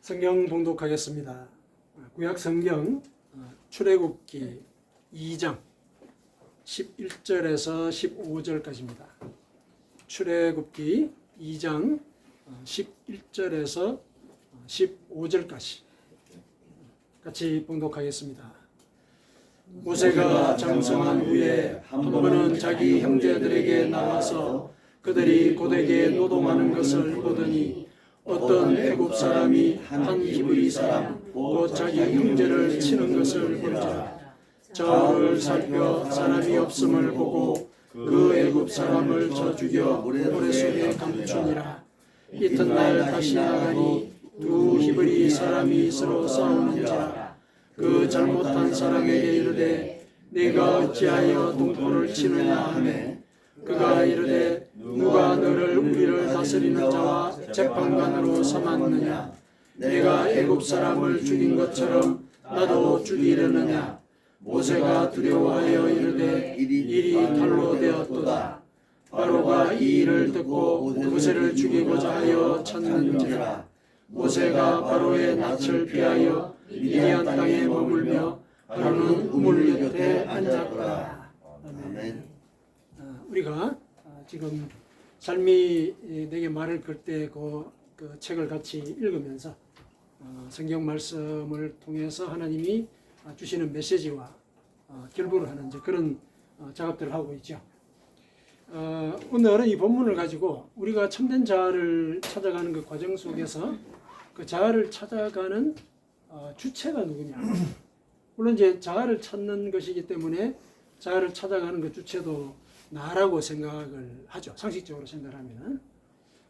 성경 봉독하겠습니다. 구약 성경 출애굽기 2장 11절에서 15절까지입니다. 출애굽기 2장 11절에서 15절까지 같이 봉독하겠습니다. 모세가 장성한 후에 한 번은 자기 형제들에게 나와서 그들이 고되게 노동하는 것을 보더니 어떤 애굽 사람이 한 히브리 사람 곧 자기 형제를 치는 것을 본지라. 저울을 살펴 사람이 없음을 보고 그 애굽 사람을 쳐 죽여 모래 속에 감추니라. 이튿날 다시 나가니 두 히브리 사람이 서로 싸우는지라. 그 잘못한 사람에게 이르되 내가 어찌하여 동포를 치느냐 하매 그가 이르되 누가 너를 우리를 다스리는 자와 재판관으로 삼았느냐. 내가 애굽 사람을 죽인 것처럼 나도 죽이려느냐. 모세가 두려워하여 이르되 일이 탈로 되었도다. 바로가 이 일을 듣고 모세를 죽이고자 하여 찾는지라. 모세가 바로의 낯을 피하여 미디안 땅에 머물며 바로는 우물 곁에 앉았더라. 아멘. 우리가 지금 삶이 내게 말을 걸 때 그 책을 같이 읽으면서 성경 말씀을 통해서 하나님이 주시는 메시지와 결부를 하는 그런 작업들을 하고 있죠. 오늘은 이 본문을 가지고 우리가 참된 자아를 찾아가는 그 과정 속에서 그 자아를 찾아가는 주체가 누구냐. 물론 이제 자아를 찾는 것이기 때문에 자아를 찾아가는 그 주체도 나라고 생각을 하죠. 상식적으로 생각하면.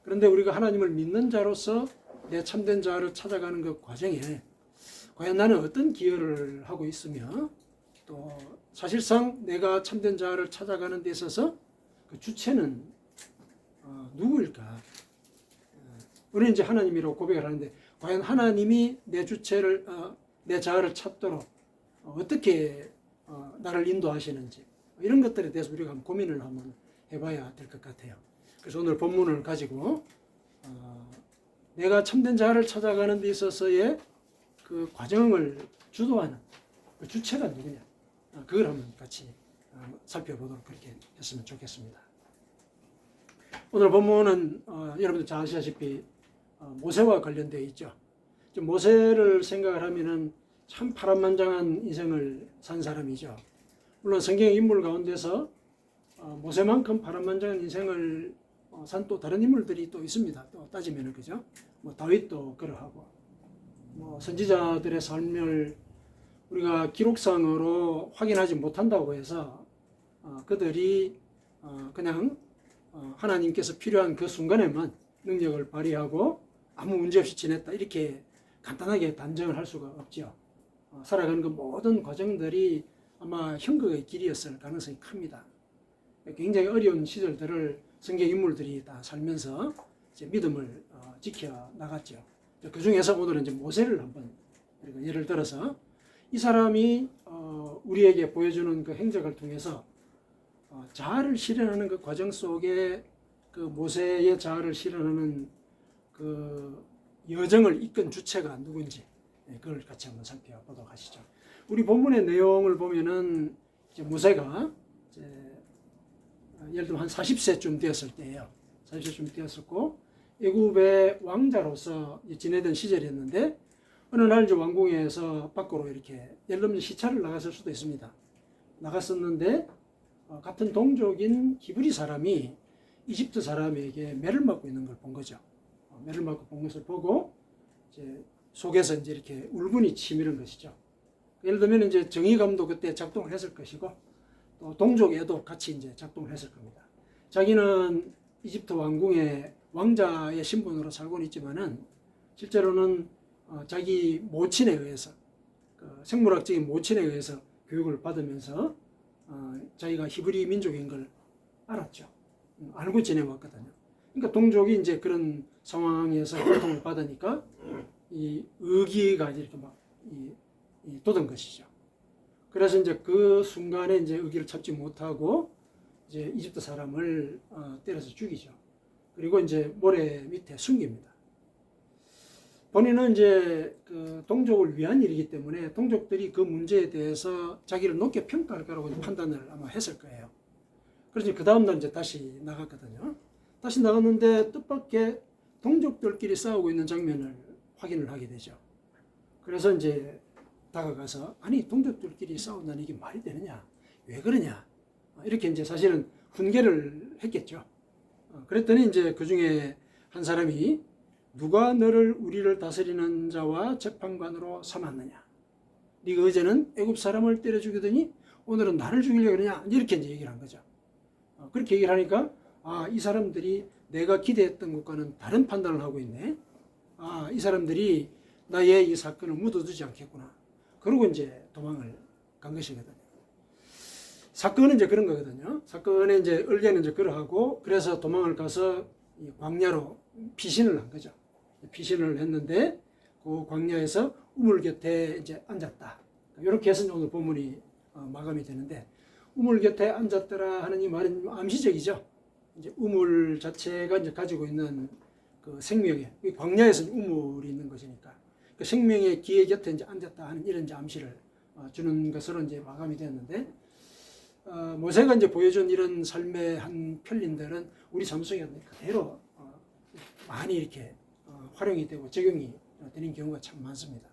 그런데 우리가 하나님을 믿는 자로서 내 참된 자아를 찾아가는 그 과정에 과연 나는 어떤 기여를 하고 있으며 또 사실상 내가 참된 자아를 찾아가는 데 있어서 그 주체는 누구일까? 우리는 이제 하나님이라고 고백을 하는데 과연 하나님이 내 주체를 내 자아를 찾도록 어떻게 나를 인도하시는지 이런 것들에 대해서 우리가 한번 고민을 한번 해봐야 될 것 같아요. 그래서 오늘 본문을 가지고 내가 참된 자아를 찾아가는 데 있어서의 그 과정을 주도하는 그 주체가 누구냐, 그걸 한번 같이 살펴보도록 그렇게 했으면 좋겠습니다. 오늘 본문은 여러분들 잘 아시다시피 모세와 관련되어 있죠. 모세를 생각을 하면은 참 파란만장한 인생을 산 사람이죠. 물론 성경 인물 가운데서 모세만큼 파란만장한 인생을 산 또 다른 인물들이 또 있습니다. 또 따지면은 그죠? 뭐 다윗도 그러하고 뭐 선지자들의 삶을 우리가 기록상으로 확인하지 못한다고 해서 그들이 그냥 하나님께서 필요한 그 순간에만 능력을 발휘하고 아무 문제 없이 지냈다 이렇게 간단하게 단정을 할 수가 없죠. 살아가는 그 모든 과정들이 아마 형극의 길이었을 가능성이 큽니다. 굉장히 어려운 시절들을 성경 인물들이 다 살면서 이제 믿음을 지켜 나갔죠. 그 중에서 오늘은 이제 모세를 한번 예를 들어서 이 사람이 우리에게 보여주는 그 행적을 통해서 자아를 실현하는 그 과정 속에 그 모세의 자아를 실현하는 그 여정을 이끈 주체가 누군지 그걸 같이 한번 살펴보도록 하시죠. 우리 본문의 내용을 보면은 이제 모세가 이제 예를 들면 한 40세쯤 되었을 때예요. 40세쯤 되었었고 애굽의 왕자로서 지내던 시절이었는데 어느 날 이제 왕궁에서 밖으로 이렇게 예를 들면 시차를 나갔을 수도 있습니다. 나갔었는데 같은 동족인 히브리 사람이 이집트 사람에게 매를 맞고 있는 걸 본 거죠. 매를 맞고 본 것을 보고 이제 속에서 이제 이렇게 울분이 치밀은 것이죠. 예를 들면 이제 정의감도 그때 작동을 했을 것이고 또 동족에도 같이 이제 작동을 했을 겁니다. 자기는 이집트 왕궁의 왕자의 신분으로 살고는 있지만은 실제로는 자기 모친에 의해서 그 생물학적인 모친에 의해서 교육을 받으면서 자기가 히브리 민족인 걸 알았죠. 알고 지내왔거든요. 그러니까 동족이 이제 그런 상황에서 고통을 받으니까 이 의기가 이렇게 막 돋은 것이죠. 그래서 이제 그 순간에 이제 의기를 찾지 못하고 이제 이집트 사람을 때려서 죽이죠. 그리고 이제 모래 밑에 숨깁니다. 본인은 이제 그 동족을 위한 일이기 때문에 동족들이 그 문제에 대해서 자기를 높게 평가할 거라고 판단을 아마 했을 거예요. 그래서 그 다음날 이제 다시 나갔거든요. 다시 나갔는데 뜻밖의 동족들끼리 싸우고 있는 장면을 확인을 하게 되죠. 그래서 이제 다가가서 아니 동족들끼리 싸운다는 이게 말이 되느냐? 왜 그러냐? 이렇게 이제 사실은 훈계를 했겠죠. 그랬더니 이제 그 중에 한 사람이 누가 너를 우리를 다스리는 자와 재판관으로 삼았느냐? 네가 어제는 애굽 사람을 때려 죽이더니 오늘은 나를 죽이려고 그러냐? 이렇게 이제 얘기를 한 거죠. 그렇게 얘기를 하니까 이 사람들이 내가 기대했던 것과는 다른 판단을 하고 있네. 이 사람들이 나의 이 사건을 묻어두지 않겠구나. 그러고 이제 도망을 간 것이거든요. 사건은 이제 그런 거거든요. 사건에 이제 을개는 이제 그러하고 그래서 도망을 가서 광야로 피신을 한 거죠. 피신을 했는데 그 광야에서 우물 곁에 이제 앉았다. 이렇게 해서 오늘 본문이 마감이 되는데 우물 곁에 앉았더라 하는 이 말은 암시적이죠. 이제 우물 자체가 이제 가지고 있는 그 생명의 광야에서는 우물이 있는 것이니까 그 생명의 기회 곁에 이제 앉았다 하는 이런 이제 암시를 주는 것으로 이제 마감이 되었는데 모세가 이제 보여준 이런 삶의 한 편린들은 우리 삶 속에 그대로 많이 이렇게 활용이 되고 적용이 되는 경우가 참 많습니다.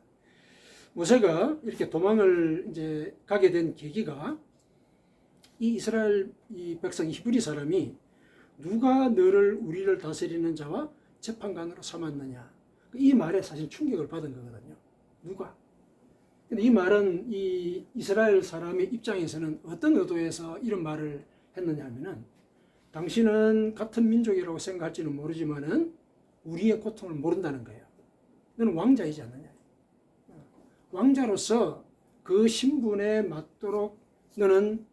모세가 이렇게 도망을 이제 가게 된 계기가 이 이스라엘 이 백성 히브리 사람이 누가 너를 우리를 다스리는 자와 재판관으로 삼았느냐 이 말에 사실 충격을 받은 거거든요. 누가? 근데 이 말은 이 이스라엘 사람의 입장에서는 어떤 의도에서 이런 말을 했느냐 하면은 당신은 같은 민족이라고 생각할지는 모르지만은 우리의 고통을 모른다는 거예요. 너는 왕자이지 않느냐. 왕자로서 그 신분에 맞도록 너는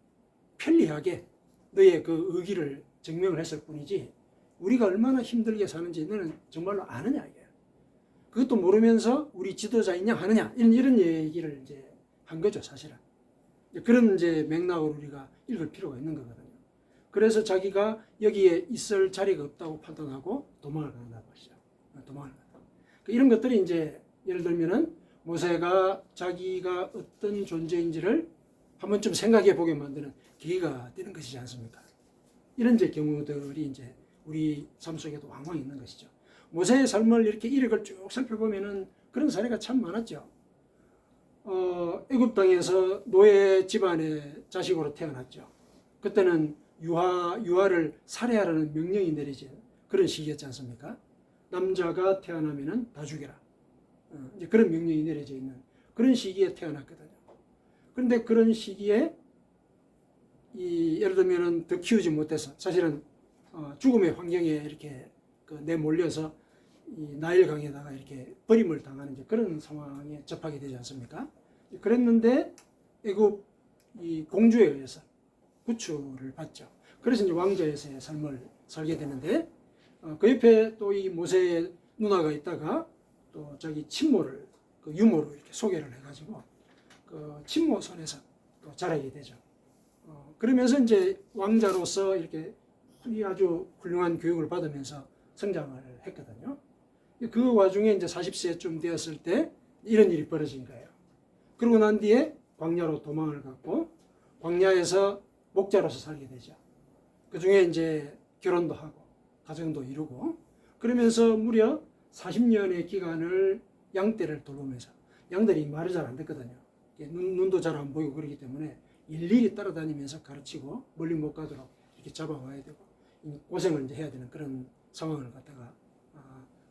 편리하게 너의 그 의기를 증명을 했을 뿐이지 우리가 얼마나 힘들게 사는지 너는 정말로 아느냐 이게. 그것도 모르면서 우리 지도자이냐 하느냐 이런 얘기를 이제 한 거죠 사실은. 그런 이제 맥락으로 우리가 읽을 필요가 있는 거거든요. 그래서 자기가 여기에 있을 자리가 없다고 판단하고 도망을 간다는 것이죠. 도망을 간다. 이런 것들이 이제 예를 들면은 모세가 자기가 어떤 존재인지를 한번 좀 생각해 보게 만드는 계기가 되는 것이지 않습니까? 이런 이제 경우들이 이제 우리 삶 속에도 왕왕 있는 것이죠. 모세의 삶을 이렇게 이력을 쭉 살펴보면은 그런 사례가 참 많았죠. 애굽 땅에서 노예 집안의 자식으로 태어났죠. 그때는 유아를 살해하라는 명령이 내리진 그런 시기였지 않습니까? 남자가 태어나면은 다 죽여라. 이제 그런 명령이 내려져 있는 그런 시기에 태어났거든요. 그런데 그런 시기에 예를 들면은 더 키우지 못해서 사실은 죽음의 환경에 이렇게 내몰려서 이 나일강에다가 이렇게 버림을 당하는 이제 그런 상황에 접하게 되지 않습니까? 그랬는데 애굽 이 공주에 의해서 구출을 받죠. 그래서 이제 왕자에서의 삶을 살게 되는데 그 옆에 또 이 모세의 누나가 있다가 또 자기 친모를 그 유모로 이렇게 소개를 해가지고 그 친모 손에서 또 자라게 되죠. 그러면서 이제 왕자로서 이렇게 아주 훌륭한 교육을 받으면서 성장을 했거든요. 그 와중에 이제 40세쯤 되었을 때 이런 일이 벌어진 거예요. 그러고 난 뒤에 광야로 도망을 갔고 광야에서 목자로서 살게 되죠. 그 중에 이제 결혼도 하고 가정도 이루고 그러면서 무려 40년의 기간을 양떼를 돌보면서 양들이 말을 잘 안 듣거든요. 눈도 잘 안 보이고 그렇기 때문에 일일이 따라다니면서 가르치고 멀리 못 가도록 이렇게 잡아와야 되고 고생을 이제 해야 되는 그런 상황을 갖다가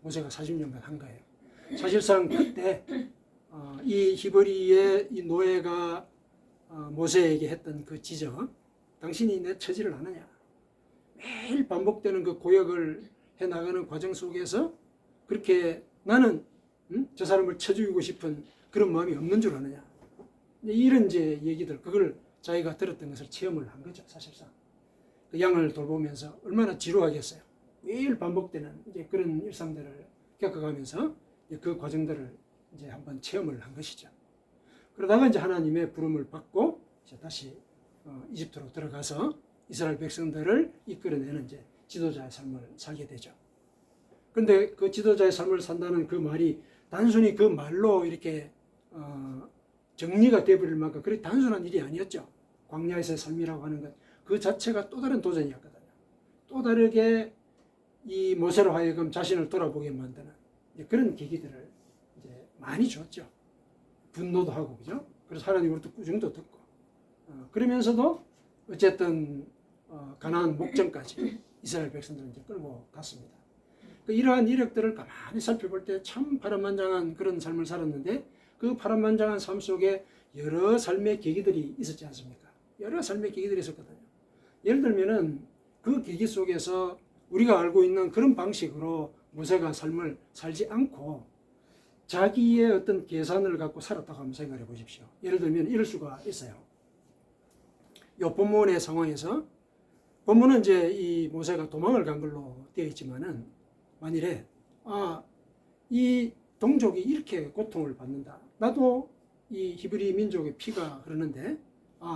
모세가 40년간 한 거예요. 사실상 그때 이 히브리의 이 노예가 모세에게 했던 그 지적, 당신이 내 처지를 아느냐? 매일 반복되는 그 고역을 해나가는 과정 속에서 그렇게 나는 저 사람을 쳐 죽이고 싶은 그런 마음이 없는 줄 아느냐? 이런 이제 얘기들, 그걸 자기가 들었던 것을 체험을 한 거죠, 사실상. 그 양을 돌보면서 얼마나 지루하겠어요. 매일 반복되는 이제 그런 일상들을 겪어가면서 그 과정들을 이제 한번 체험을 한 것이죠. 그러다가 이제 하나님의 부름을 받고 이제 다시 이집트로 들어가서 이스라엘 백성들을 이끌어내는 이제 지도자의 삶을 살게 되죠. 그런데 그 지도자의 삶을 산다는 그 말이 단순히 그 말로 이렇게 정리가 되어버릴 만큼 그렇게 단순한 일이 아니었죠. 광야에서의 삶이라고 하는 것, 그 자체가 또 다른 도전이었거든요. 또 다르게 이 모세로 하여금 자신을 돌아보게 만드는 그런 계기들을 이제 많이 줬죠. 분노도 하고, 그죠? 그래서 하나님으로부터 꾸중도 듣고, 그러면서도 어쨌든 가나안 목전까지 이스라엘 백성들을 이제 끌고 갔습니다. 이러한 이력들을 가만히 살펴볼 때 참 파란만장한 그런 삶을 살았는데, 그 파란만장한 삶 속에 여러 삶의 계기들이 있었지 않습니까? 여러 삶의 계기들이 있었거든요. 예를 들면은 그 계기 속에서 우리가 알고 있는 그런 방식으로 모세가 삶을 살지 않고 자기의 어떤 계산을 갖고 살았다고 한번 생각해 보십시오. 예를 들면 이럴 수가 있어요. 이 본문의 상황에서, 본문은 이제 이 모세가 도망을 간 걸로 되어 있지만은, 만일에 이 동족이 이렇게 고통을 받는다, 나도 이 히브리 민족의 피가 흐르는데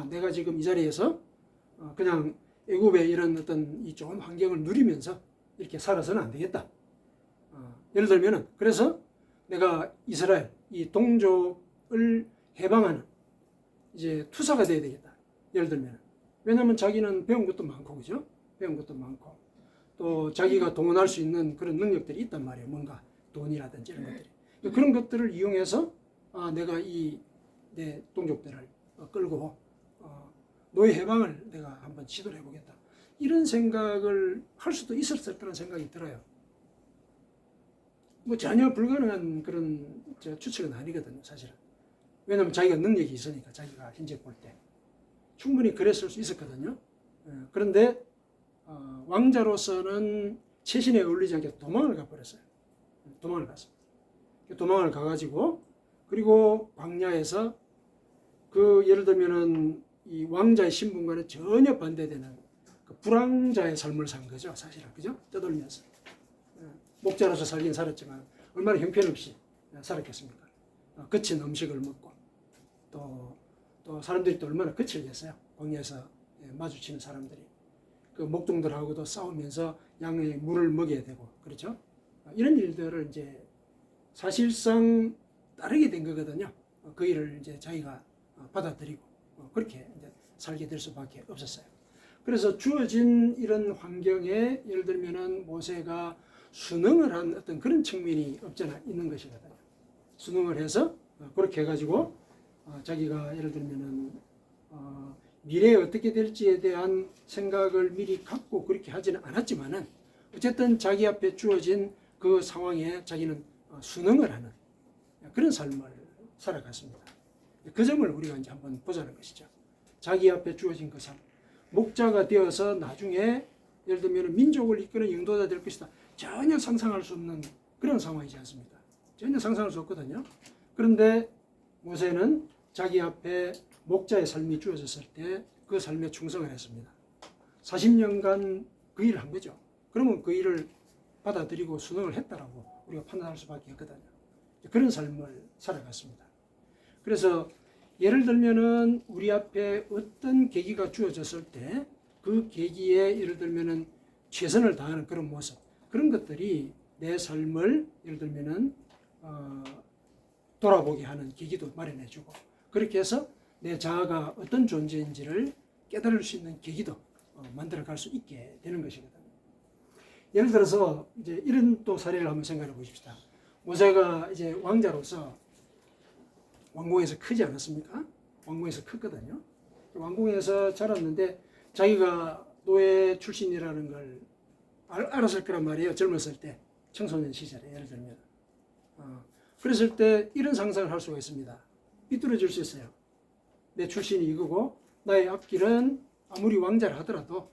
내가 지금 이 자리에서 그냥 애굽의 이런 어떤 이 좋은 환경을 누리면서 이렇게 살아서는 안 되겠다. 예를 들면은, 그래서 내가 이스라엘 이 동족을 해방하는 이제 투사가 돼야 되겠다. 예를 들면, 왜냐하면 자기는 배운 것도 많고, 그죠? 배운 것도 많고, 또 자기가 동원할 수 있는 그런 능력들이 있단 말이에요. 뭔가 돈이라든지 이런 것들이. 그런 것들을 이용해서 내가 내 동족들을 끌고 노예 해방을 내가 한번 시도를 해보겠다. 이런 생각을 할 수도 있었을 거라는 생각이 들어요. 뭐 전혀 불가능한 그런 추측은 아니거든요, 사실은. 왜냐하면 자기가 능력이 있으니까, 자기가 현재 볼 때 충분히 그랬을 수 있었거든요. 그런데 왕자로서는 체신에 어울리지 않게 도망을 가버렸어요. 도망을 갔습니다. 도망을 가가지고, 그리고 광야에서 예를 들면은 이 왕자의 신분과는 전혀 반대되는 그 불황자의 삶을 산 거죠, 사실은. 그죠? 떠돌면서. 목자로서 살긴 살았지만 얼마나 형편없이 살았겠습니까? 거친 음식을 먹고, 또 사람들이 또 얼마나 거칠겠어요. 광야에서 마주치는 사람들이. 그 목동들하고도 싸우면서 양의 물을 먹여야 되고, 그렇죠? 이런 일들을 이제 사실상 따르게 된 거거든요. 그 일을 이제 자기가 받아들이고 그렇게 이제 살게 될 수밖에 없었어요. 그래서 주어진 이런 환경에 예를 들면은 모세가 순응을 한 어떤 그런 측면이 없잖아 있는 것이거든요. 순응을 해서 그렇게 해가지고 자기가 예를 들면은 미래에 어떻게 될지에 대한 생각을 미리 갖고 그렇게 하지는 않았지만은, 어쨌든 자기 앞에 주어진 그 상황에 자기는 순응을 하는 그런 삶을 살아갔습니다. 그 점을 우리가 이제 한번 보자는 것이죠. 자기 앞에 주어진 그 삶, 목자가 되어서 나중에 예를 들면 민족을 이끄는 영도자 될 것이다, 전혀 상상할 수 없는 그런 상황이지 않습니까? 전혀 상상할 수 없거든요. 그런데 모세는 자기 앞에 목자의 삶이 주어졌을 때 그 삶에 충성을 했습니다. 40년간 그 일을 한 거죠. 그러면 그 일을 받아들이고 순응을 했다라고 우리가 판단할 수밖에 없거든요. 그런 삶을 살아갔습니다. 그래서 예를 들면은 우리 앞에 어떤 계기가 주어졌을 때 그 계기에 예를 들면은 최선을 다하는 그런 모습, 그런 것들이 내 삶을 예를 들면은 돌아보게 하는 계기도 마련해주고, 그렇게 해서 내 자아가 어떤 존재인지를 깨달을 수 있는 계기도 만들어갈 수 있게 되는 것이거든요. 예를 들어서 이제 이런 또 사례를 한번 생각해 보십시다. 모세가 이제 왕자로서 왕궁에서 크지 않았습니까? 왕궁에서 컸거든요. 왕궁에서 자랐는데 자기가 노예 출신이라는 걸 알았을 거란 말이에요. 젊었을 때, 청소년 시절에 예를 들면. 그랬을 때 이런 상상을 할 수가 있습니다. 삐뚤어질 수 있어요. 내 출신이 이거고 나의 앞길은 아무리 왕자를 하더라도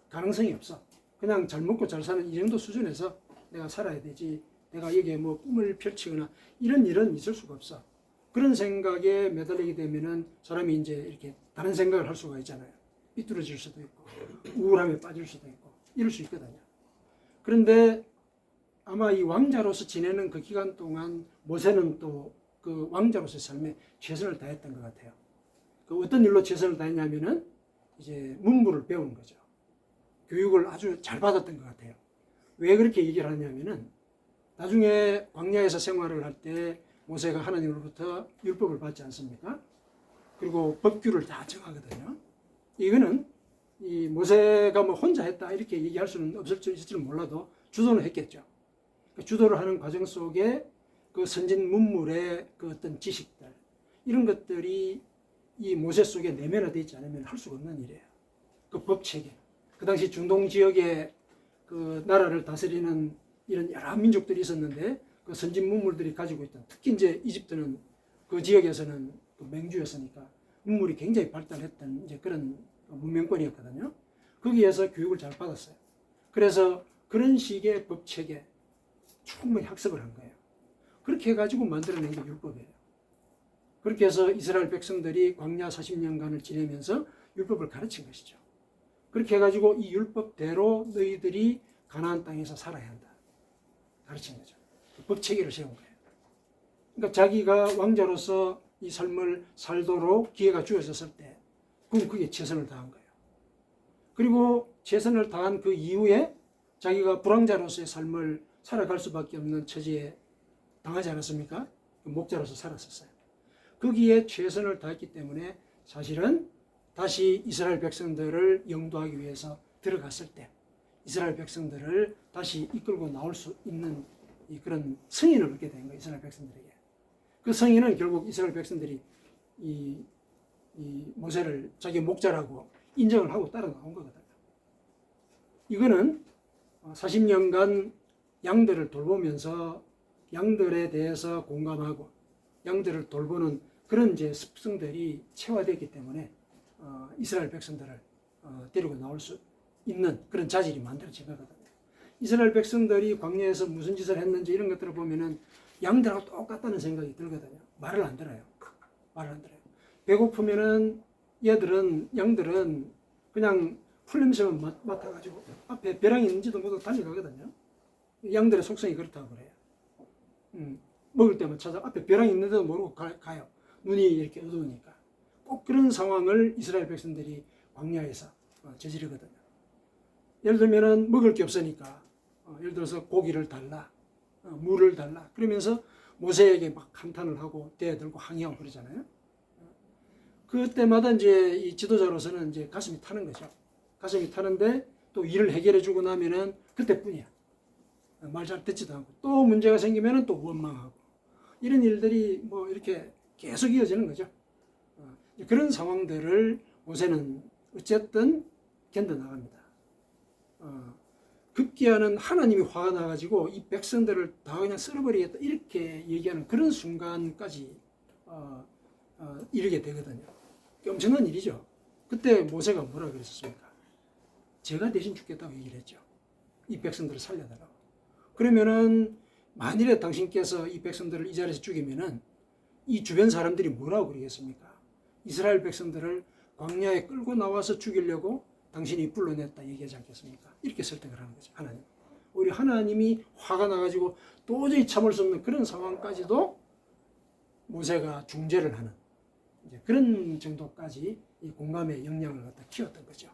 가능성이 없어. 그냥 잘 먹고 잘 사는 이 정도 수준에서 내가 살아야 되지, 내가 여기에 뭐 꿈을 펼치거나 이런 일은 있을 수가 없어. 그런 생각에 매달리게 되면은 사람이 이제 이렇게 다른 생각을 할 수가 있잖아요. 삐뚤어질 수도 있고 우울함에 빠질 수도 있고 이럴 수 있거든요. 그런데 아마 이 왕자로서 지내는 그 기간 동안 모세는 또 그 왕자로서의 삶에 최선을 다했던 것 같아요. 그 어떤 일로 최선을 다했냐면은 이제 문부를 배우는 거죠. 교육을 아주 잘 받았던 것 같아요. 왜 그렇게 얘기를 하냐면은 나중에 광야에서 생활을 할 때 모세가 하나님으로부터 율법을 받지 않습니까? 그리고 법규를 다 정하거든요. 이거는 이 모세가 뭐 혼자 했다 이렇게 얘기할 수는 있을지는 몰라도 주도는 했겠죠. 주도를 하는 과정 속에 그 선진 문물의 그 어떤 지식들 이런 것들이 이 모세 속에 내면화되어 있지 않으면 할 수가 없는 일이에요. 그 법 체계. 그 당시 중동 지역에 그 나라를 다스리는 이런 여러 민족들이 있었는데 그 선진 문물들이 가지고 있던 특히 이제 이집트는 그 지역에서는 그 맹주였으니까 문물이 굉장히 발달했던 이제 그런 문명권이었거든요. 거기에서 교육을 잘 받았어요. 그래서 그런 식의 법 체계 충분히 학습을 한 거예요. 그렇게 해가지고 만들어낸 게 율법이에요. 그렇게 해서 이스라엘 백성들이 광야 40년간을 지내면서 율법을 가르친 것이죠. 그렇게 해가지고 이 율법대로 너희들이 가나안 땅에서 살아야 한다. 가르친 거죠. 법 체계를 세운 거예요. 그러니까 자기가 왕자로서 이 삶을 살도록 기회가 주어졌을 때 그럼 그게 최선을 다한 거예요. 그리고 최선을 다한 그 이후에 자기가 불황자로서의 삶을 살아갈 수밖에 없는 처지에 당하지 않았습니까? 목자로서 살았었어요. 거기에 최선을 다했기 때문에 사실은 다시 이스라엘 백성들을 영도하기 위해서 들어갔을 때 이스라엘 백성들을 다시 이끌고 나올 수 있는 그런 승인을 얻게 된 거예요. 이스라엘 백성들에게. 그 승인은 결국 이스라엘 백성들이 이 모세를 자기 목자라고 인정을 하고 따라 나온 거거든요. 이거는 40년간 양들을 돌보면서 양들에 대해서 공감하고 양들을 돌보는 그런 이제 습성들이 체화되기 때문에 이스라엘 백성들을 데리고 나올 수 있는 그런 자질이 만들어진 거거든요. 이스라엘 백성들이 광야에서 무슨 짓을 했는지 이런 것들을 보면은 양들하고 똑같다는 생각이 들거든요. 말을 안 들어요. 말을 안 들어요. 배고프면은 양들은 그냥 풀냄새만 맡아가지고 앞에 벼랑이 있는지도 모르고 달려가거든요. 양들의 속성이 그렇다고 그래요. 먹을 때만 찾아 앞에 벼랑이 있는데도 모르고 가요. 눈이 이렇게 어두우니까. 꼭 그런 상황을 이스라엘 백성들이 광야에서 저지르거든요. 예를 들면은 먹을 게 없으니까 예를 들어서 고기를 달라, 물을 달라. 그러면서 모세에게 막 한탄을 하고 대들고 항의하고 그러잖아요. 그때마다 이제 이 지도자로서는 이제 가슴이 타는 거죠. 가슴이 타는데 또 일을 해결해 주고 나면은 그때뿐이야. 말 잘 듣지도 않고 또 문제가 생기면은 또 원망하고 이런 일들이 뭐 이렇게 계속 이어지는 거죠. 그런 상황들을 모세는 어쨌든 견뎌 나갑니다. 급기야는 하나님이 화가 나가지고 이 백성들을 다 그냥 쓸어버리겠다 이렇게 얘기하는 그런 순간까지 이르게 되거든요. 엄청난 일이죠. 그때 모세가 뭐라 그랬습니까? 제가 대신 죽겠다고 얘기를 했죠. 이 백성들을 살려달라고. 그러면은 만일에 당신께서 이 백성들을 이 자리에서 죽이면은 이 주변 사람들이 뭐라고 그러겠습니까? 이스라엘 백성들을 광야에 끌고 나와서 죽이려고 당신이 불러냈다 얘기하지 않겠습니까? 이렇게 설득을 하는 거죠. 하나님. 오히려 하나님이 화가 나가지고 도저히 참을 수 없는 그런 상황까지도 모세가 중재를 하는 이제 그런 정도까지 이 공감의 역량을 갖다 키웠던 거죠.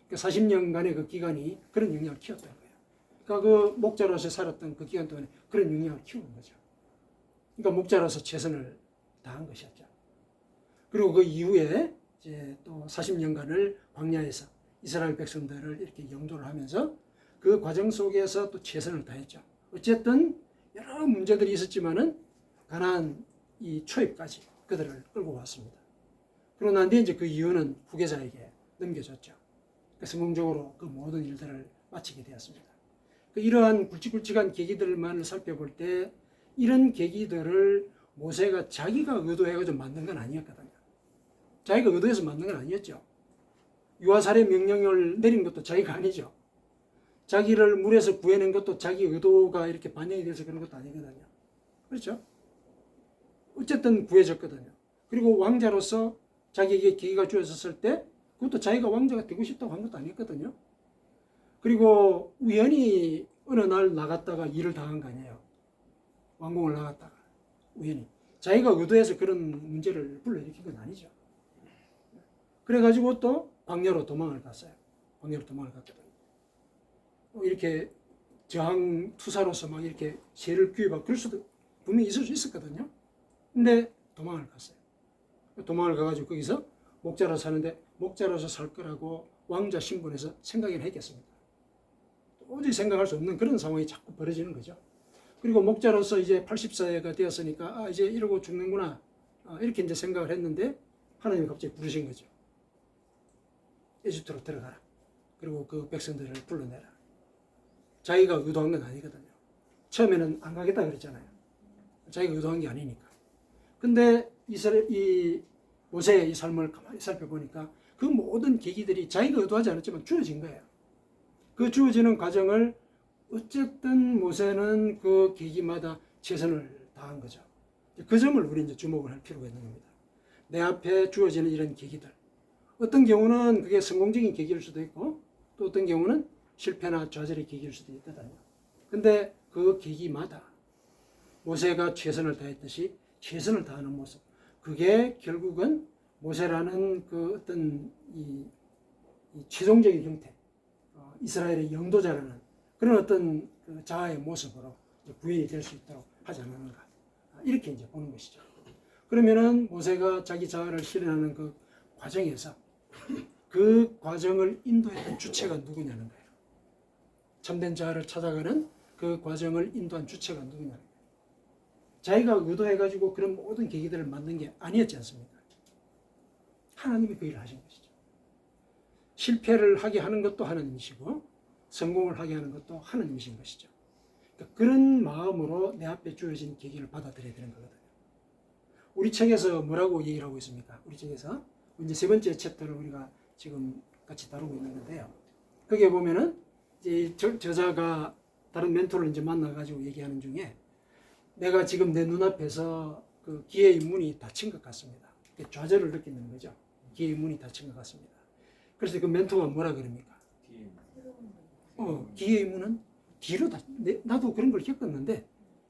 그러니까 40년간의 그 기간이 그런 역량을 키웠던 거예요. 그러니까 그 목자로서 살았던 그 기간 동안에 그런 역량을 키우는 거죠. 그러니까 목자로서 최선을 다한 것이었죠. 그리고 그 이후에 이제 또 40년간을 광야에서 이스라엘 백성들을 이렇게 영도를 하면서 그 과정 속에서 또 최선을 다했죠. 어쨌든 여러 문제들이 있었지만은 가나안 이 초입까지 그들을 끌고 왔습니다. 그러고 난 뒤에 이제 그 이유는 후계자에게 넘겨졌죠. 성공적으로 그 모든 일들을 마치게 되었습니다. 이러한 굵직굵직한 계기들만을 살펴볼 때 이런 계기들을 모세가 자기가 의도해가지고 만든 건 아니었거든요. 자기가 의도해서 만든 건 아니었죠. 유아살해 명령을 내린 것도 자기가 아니죠. 자기를 물에서 구해낸 것도 자기 의도가 이렇게 반영이 돼서 그런 것도 아니거든요. 그렇죠? 어쨌든 구해졌거든요. 그리고 왕자로서 자기에게 계기가 주어졌을 때 그것도 자기가 왕자가 되고 싶다고 한 것도 아니었거든요. 그리고 우연히 어느 날 나갔다가 일을 당한 거 아니에요. 왕궁을 나갔다가 우연히. 자기가 의도해서 그런 문제를 불러일으킨 건 아니죠. 그래가지고 또 광야로 도망을 갔어요. 광야로 도망을 갔거든요. 이렇게 저항 투사로서 막 이렇게 세를 구입하고 그럴 수도 분명히 있을 수 있었거든요. 근데 도망을 갔어요. 도망을 가가지고 거기서 목자로 사는데 목자로서 살 거라고 왕자 신분에서 생각을 했겠습니다. 도저히 생각할 수 없는 그런 상황이 자꾸 벌어지는 거죠. 그리고 목자로서 이제 80세가 되었으니까 이제 이러고 죽는구나 이렇게 이제 생각을 했는데 하나님이 갑자기 부르신 거죠. 에집트로 들어가라. 그리고 그 백성들을 불러내라. 자기가 의도한 건 아니거든요. 처음에는 안 가겠다 그랬잖아요. 자기가 의도한 게 아니니까. 근데 이 모세의 이 삶을 가만히 살펴보니까 그 모든 계기들이 자기가 의도하지 않았지만 주어진 거예요. 그 주어지는 과정을 어쨌든 모세는 그 계기마다 최선을 다한 거죠. 그 점을 우리 이제 주목을 할 필요가 있는 겁니다. 내 앞에 주어지는 이런 계기들. 어떤 경우는 그게 성공적인 계기일 수도 있고 또 어떤 경우는 실패나 좌절의 계기일 수도 있거든요. 근데 그 계기마다 모세가 최선을 다했듯이 최선을 다하는 모습. 그게 결국은 모세라는 그 어떤 이 최종적인 형태, 이스라엘의 영도자라는 그런 어떤 그 자아의 모습으로 구현이 될 수 있도록 하지 않았는가. 이렇게 이제 보는 것이죠. 그러면은 모세가 자기 자아를 실현하는 그 과정에서 그 과정을 인도했던 주체가 누구냐는 거예요. 참된 자아를 찾아가는 그 과정을 인도한 주체가 누구냐는 거예요. 자기가 의도해가지고 그런 모든 계기들을 만든 게 아니었지 않습니까? 하나님이 그 일을 하신 것이죠. 실패를 하게 하는 것도 하나님이시고 성공을 하게 하는 것도 하나님이신 것이죠. 그러니까 그런 마음으로 내 앞에 주어진 계기를 받아들여야 되는 거거든요. 우리 책에서 뭐라고 얘기를 하고 있습니까? 우리 책에서 이제 세 번째 챕터를 우리가 지금 같이 다루고 있는 건데요. 거기에 보면은 이제 저자가 다른 멘토를 이제 만나가지고 얘기하는 중에 내가 지금 내 눈앞에서 그 기회의 문이 닫힌 것 같습니다. 좌절을 느끼는 거죠. 기회의 문이 닫힌 것 같습니다. 그래서 그 멘토가 뭐라 그럽니까? 기회의 문은 뒤로 나도 그런 걸 겪었는데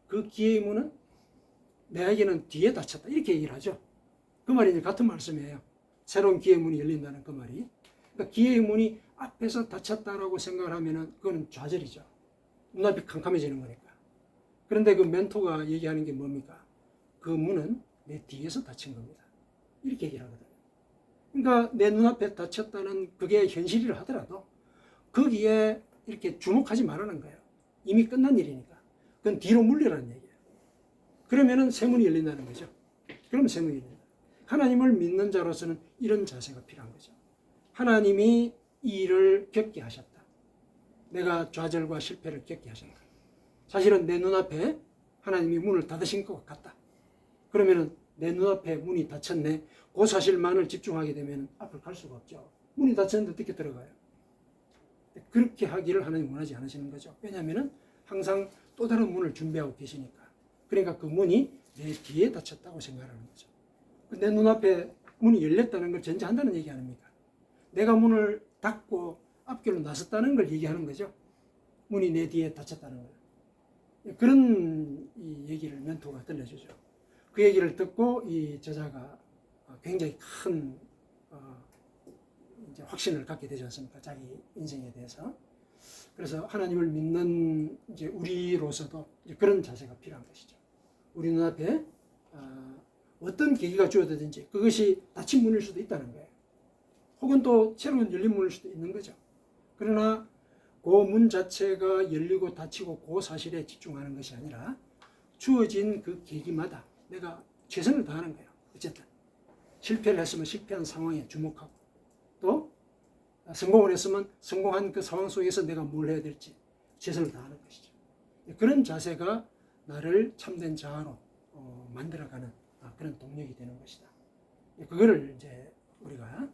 그 기회의 문은 내에게는 뒤에 닫혔다. 이렇게 얘기를 하죠. 그 말이 이제 같은 말씀이에요. 새로운 기회의 문이 열린다는 그 말이. 그러니까 기회의 문이 앞에서 닫혔다라고 생각을 하면은 그건 좌절이죠. 눈앞이 캄캄해지는 거니까. 그런데 그 멘토가 얘기하는 게 뭡니까? 그 문은 내 뒤에서 닫힌 겁니다. 이렇게 얘기를 하거든요. 그러니까 내 눈앞에 닫혔다는 그게 현실이라 하더라도 거기에 이렇게 주목하지 말라는 거예요. 이미 끝난 일이니까. 그건 뒤로 물리라는 얘기예요. 그러면은 새 문이 열린다는 거죠. 그러면 새 문이 열린다. 하나님을 믿는 자로서는 이런 자세가 필요한 거죠. 하나님이 이 일을 겪게 하셨다. 내가 좌절과 실패를 겪게 하셨다. 사실은 내 눈앞에 하나님이 문을 닫으신 것 같다. 그러면은 내 눈앞에 문이 닫혔네. 그 사실만을 집중하게 되면 앞을 갈 수가 없죠. 문이 닫혔는데 어떻게 들어가요? 그렇게 하기를 하나님 원하지 않으시는 거죠. 왜냐하면 항상 또 다른 문을 준비하고 계시니까. 그러니까 그 문이 내 뒤에 닫혔다고 생각하는 거죠. 내 눈앞에 문이 열렸다는 걸 전제한다는 얘기 아닙니까? 내가 문을 닫고 앞길로 나섰다는 걸 얘기하는 거죠. 문이 내 뒤에 닫혔다는 거예요. 그런 이 얘기를 멘토가 들려주죠. 그 얘기를 듣고 이 저자가 굉장히 큰 이제 확신을 갖게 되지 않습니까? 자기 인생에 대해서. 그래서 하나님을 믿는 이제 우리로서도 이제 그런 자세가 필요한 것이죠. 우리 눈앞에 어떤 계기가 주어지든지 그것이 닫힌 문일 수도 있다는 거예요. 혹은 또 새로운 열린 문일 수도 있는 거죠. 그러나 그 문 자체가 열리고 닫히고 그 사실에 집중하는 것이 아니라 주어진 그 계기마다 내가 최선을 다하는 거예요. 어쨌든 실패를 했으면 실패한 상황에 주목하고 또 성공을 했으면 성공한 그 상황 속에서 내가 뭘 해야 될지 최선을 다하는 것이죠. 그런 자세가 나를 참된 자아로 만들어가는 그런 동력이 되는 것이다. 그거를 이제 우리가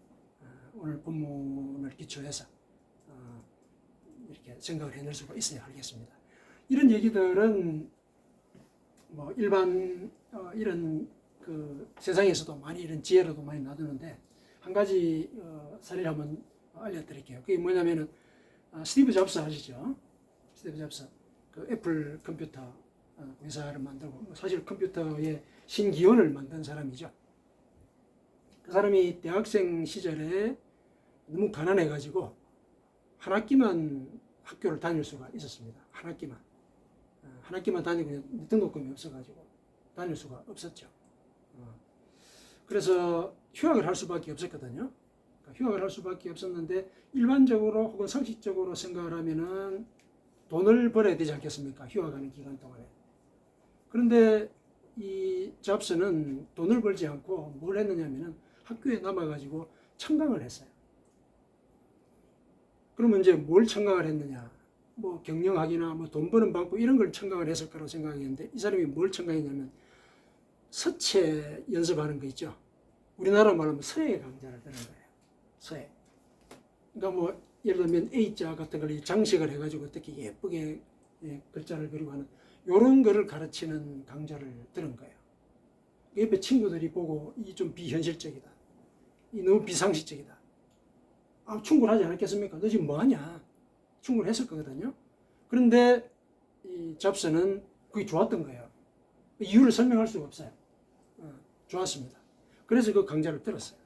오늘 본문을 기초해서 이렇게 생각을 해낼 수가 있어야 하겠습니다. 이런 얘기들은 뭐 일반 이런 그 세상에서도 많이 이런 지혜로도 많이 놔두는데 한 가지 사례를 한번 알려드릴게요. 그게 뭐냐면은 스티브 잡스 아시죠? 스티브 잡스 그 애플 컴퓨터 회사를 만들고 사실 컴퓨터의 신기원을 만든 사람이죠. 그 사람이 대학생 시절에 너무 가난해가지고 한 학기만 학교를 다닐 수가 있었습니다. 한 학기만. 한 학기만 다니고 등록금이 없어가지고 다닐 수가 없었죠. 그래서 휴학을 할 수밖에 없었거든요. 휴학을 할 수밖에 없었는데 일반적으로 혹은 상식적으로 생각을 하면은 돈을 벌어야 되지 않겠습니까? 휴학하는 기간 동안에. 그런데 이 잡스는 돈을 벌지 않고 뭘 했느냐면은 학교에 남아가지고 청강을 했어요. 그러면 이제 뭘 청강을 했느냐? 뭐 경영학이나 뭐 돈 버는 방법 이런 걸 청강을 했을 거라고 생각했는데 이 사람이 뭘 청강했냐면 서체 연습하는 거 있죠. 우리나라 말하면 서예 강좌를 들은 거예요. 서예. 그러니까 뭐 예를 들면 A자 같은 걸 장식을 해가지고 어떻게 예쁘게 글자를 그리고 하는 이런 거를 가르치는 강좌를 들은 거예요. 옆에 친구들이 보고 이 좀 비현실적이다. 이 너무 비상식적이다. 충분하지 않았겠습니까? 너 지금 뭐하냐? 충분했을 거거든요. 그런데 이 잡스는 그게 좋았던 거예요. 이유를 설명할 수가 없어요. 좋았습니다. 그래서 그 강좌를 들었어요.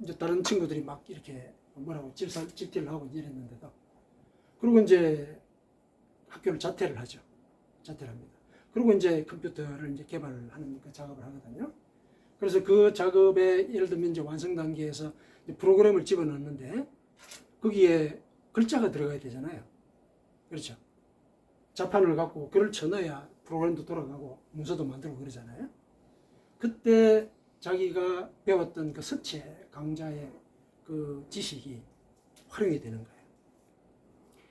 이제 다른 친구들이 막 이렇게 뭐라고 질티를 하고 이랬는데도. 그리고 이제 학교를 자퇴를 하죠. 자퇴를 합니다. 그리고 이제 컴퓨터를 이제 개발을 하는 그 작업을 하거든요. 그래서 그 작업에 예를 들면 이제 완성 단계에서 이제 프로그램을 집어넣는데 거기에 글자가 들어가야 되잖아요. 그렇죠. 자판을 갖고 글을 쳐넣어야 프로그램도 돌아가고 문서도 만들고 그러잖아요. 그때 자기가 배웠던 그 서체 강좌의 그 지식이 활용이 되는 거예요.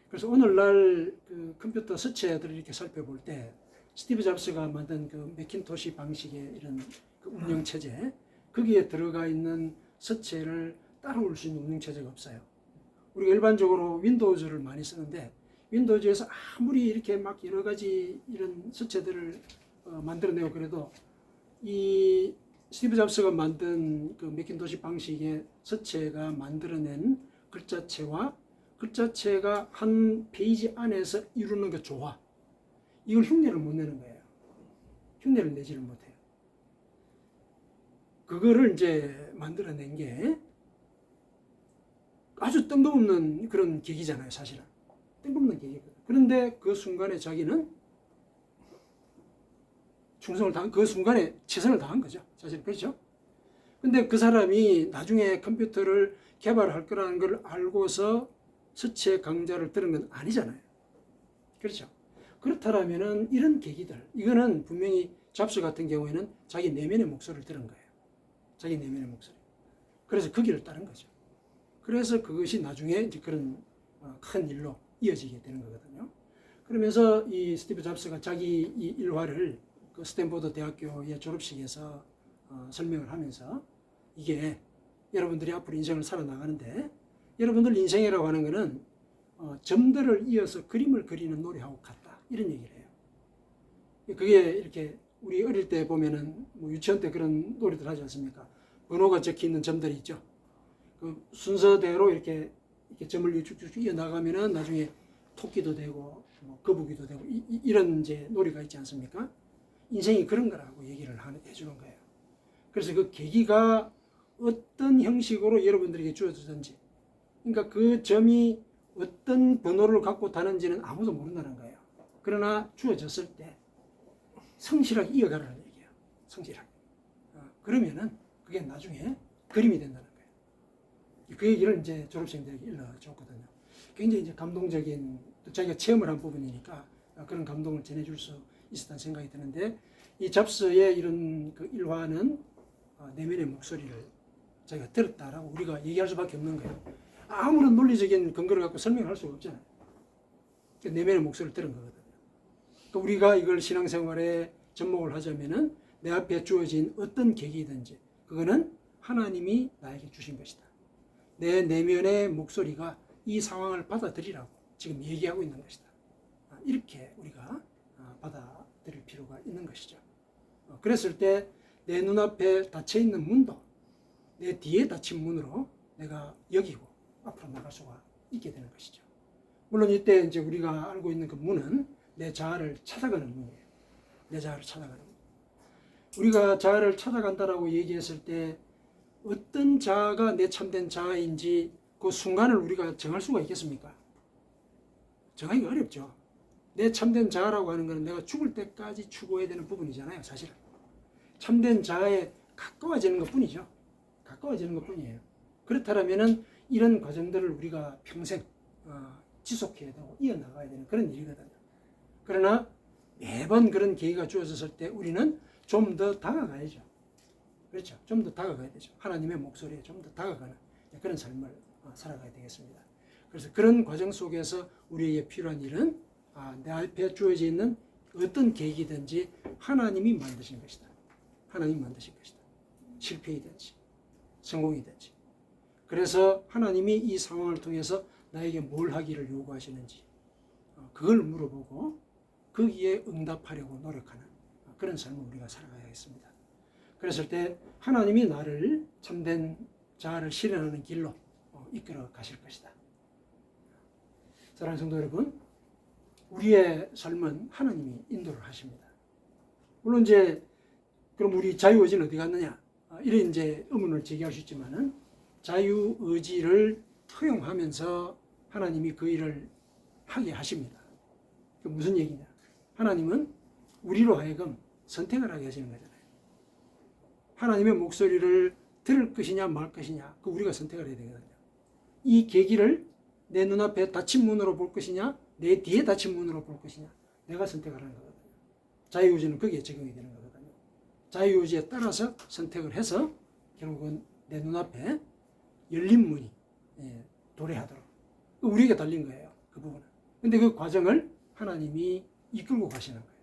그래서 오늘날 그 컴퓨터 서체들을 이렇게 살펴볼 때 스티브 잡스가 만든 그 매킨토시 방식의 이런 그 운영 체제, 거기에 들어가 있는 서체를 따라올 수 있는 운영 체제가 없어요. 우리가 일반적으로 윈도우즈를 많이 쓰는데 윈도우즈에서 아무리 이렇게 막 여러 가지 이런 서체들을 만들어내고 그래도 이 스티브 잡스가 만든 그 매킨토시 방식의 서체가 만들어낸 글자체와 글자체가 한 페이지 안에서 이루는 그 조화, 이걸 흉내를 못 내는 거예요. 흉내를 내지를 못해요. 그거를 이제 만들어낸 게 아주 뜬금없는 그런 계기잖아요, 사실은. 뜬금없는 계기거든요. 그런데 그 순간에 자기는 그 순간에 최선을 다한 거죠. 사실 그렇죠. 근데 그 사람이 나중에 컴퓨터를 개발할 거라는 걸 알고서 서체 강좌를 들은 건 아니잖아요. 그렇죠. 그렇다면은 이런 계기들, 이거는 분명히 잡스 같은 경우에는 자기 내면의 목소리를 들은 거예요. 자기 내면의 목소리. 그래서 그 길을 따른 거죠. 그래서 그것이 나중에 이제 그런 큰 일로 이어지게 되는 거거든요. 그러면서 이 스티브 잡스가 자기 이 일화를 그 스탠포드 대학교의 졸업식에서 설명을 하면서 이게 여러분들이 앞으로 인생을 살아나가는데 여러분들 인생이라고 하는 것은 점들을 이어서 그림을 그리는 놀이하고 같다. 이런 얘기를 해요. 그게 이렇게 우리 어릴 때 보면은 뭐 유치원 때 그런 놀이들 하지 않습니까? 번호가 적혀 있는 점들이 있죠. 그 순서대로 이렇게 점을 쭉쭉 이어나가면은 나중에 토끼도 되고 뭐 거북이도 되고 이런 이제 놀이가 있지 않습니까? 인생이 그런 거라고 얘기를 해주는 거예요. 그래서 그 계기가 어떤 형식으로 여러분들에게 주어지든지, 그러니까 그 점이 어떤 번호를 갖고 다는지는 아무도 모른다는 거예요. 그러나 주어졌을 때 성실하게 이어가라는 얘기예요. 성실하게. 그러면은 그게 나중에 그림이 된다는 거예요. 그 얘기를 이제 졸업생들에게 일러줬거든요. 굉장히 이제 감동적인, 또 자기가 체험을 한 부분이니까 그런 감동을 전해줄 수 있었다는 생각이 드는데, 이 잡스의 이런 그 일화는 내면의 목소리를 자기가 들었다라고 우리가 얘기할 수밖에 없는 거예요. 아무런 논리적인 근거를 갖고 설명할 수가 없잖아요. 내면의 목소리를 들은 거거든요. 또 우리가 이걸 신앙생활에 접목을 하자면은 내 앞에 주어진 어떤 계기든지 그거는 하나님이 나에게 주신 것이다. 내 내면의 목소리가 이 상황을 받아들이라고 지금 얘기하고 있는 것이다. 이렇게 우리가 받아들일 필요가 있는 것이죠. 그랬을 때 내 눈앞에 닫혀있는 문도 내 뒤에 닫힌 문으로 내가 여기고 앞으로 나갈 수가 있게 되는 것이죠. 물론 이때 이제 우리가 알고 있는 그 문은 내 자아를 찾아가는 문이에요. 내 자아를 찾아가는 문. 우리가 자아를 찾아간다라고 얘기했을 때 어떤 자아가 내 참된 자아인지 그 순간을 우리가 정할 수가 있겠습니까? 정하기가 어렵죠. 내 참된 자아라고 하는 것은 내가 죽을 때까지 추구해야 되는 부분이잖아요. 사실은 참된 자아에 가까워지는 것뿐이죠. 가까워지는 것뿐이에요. 그렇다면은 이런 과정들을 우리가 평생 지속해야 되고 이어나가야 되는 그런 일이거든요. 그러나 매번 그런 계기가 주어졌을 때 우리는 좀 더 다가가야죠. 그렇죠. 좀 더 다가가야 되죠. 하나님의 목소리에 좀 더 다가가는 그런 삶을 살아가야 되겠습니다. 그래서 그런 과정 속에서 우리에게 필요한 일은 내 앞에 주어져 있는 어떤 계기든지 하나님이 만드신 것이다. 하나님이 만드신 것이다. 실패이든지 성공이든지. 그래서 하나님이 이 상황을 통해서 나에게 뭘 하기를 요구하시는지 그걸 물어보고 거기에 응답하려고 노력하는 그런 삶을 우리가 살아가야겠습니다. 그랬을 때 하나님이 나를 참된 자아를 실현하는 길로 이끌어 가실 것이다. 사랑하는 성도 여러분, 우리의 삶은 하나님이 인도를 하십니다. 물론 이제 그럼 우리 자유의지는 어디 갔느냐? 이런 이제 의문을 제기할 수 있지만은 자유의지를 허용하면서 하나님이 그 일을 하게 하십니다. 그 무슨 얘기냐? 하나님은 우리로 하여금 선택을 하게 하시는 거잖아요. 하나님의 목소리를 들을 것이냐 말 것이냐, 그 우리가 선택을 해야 되거든요. 이 계기를 내 눈앞에 닫힌 문으로 볼 것이냐, 내 뒤에 닫힌 문으로 볼 것이냐, 내가 선택을 하는 거거든요. 자유의지는 거기에 적용이 되는 거거든요. 자유의지에 따라서 선택을 해서 결국은 내 눈앞에 열린 문이 도래하도록 우리에게 달린 거예요. 그 부분은. 근데 그 과정을 하나님이 이끌고 가시는 거예요.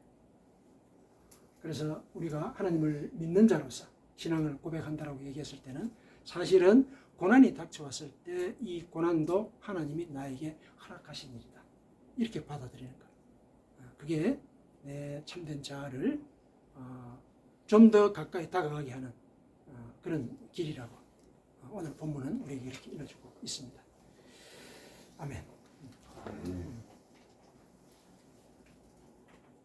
그래서 우리가 하나님을 믿는 자로서 신앙을 고백한다라고 얘기했을 때는 사실은 고난이 닥쳐왔을 때 이 고난도 하나님이 나에게 허락하신 일이다. 이렇게 받아들이는 거예요. 그게 내 참된 자아를 좀 더 가까이 다가가게 하는 그런 길이라고 오늘 본문은 우리에게 이렇게 일러주고 있습니다. 아멘.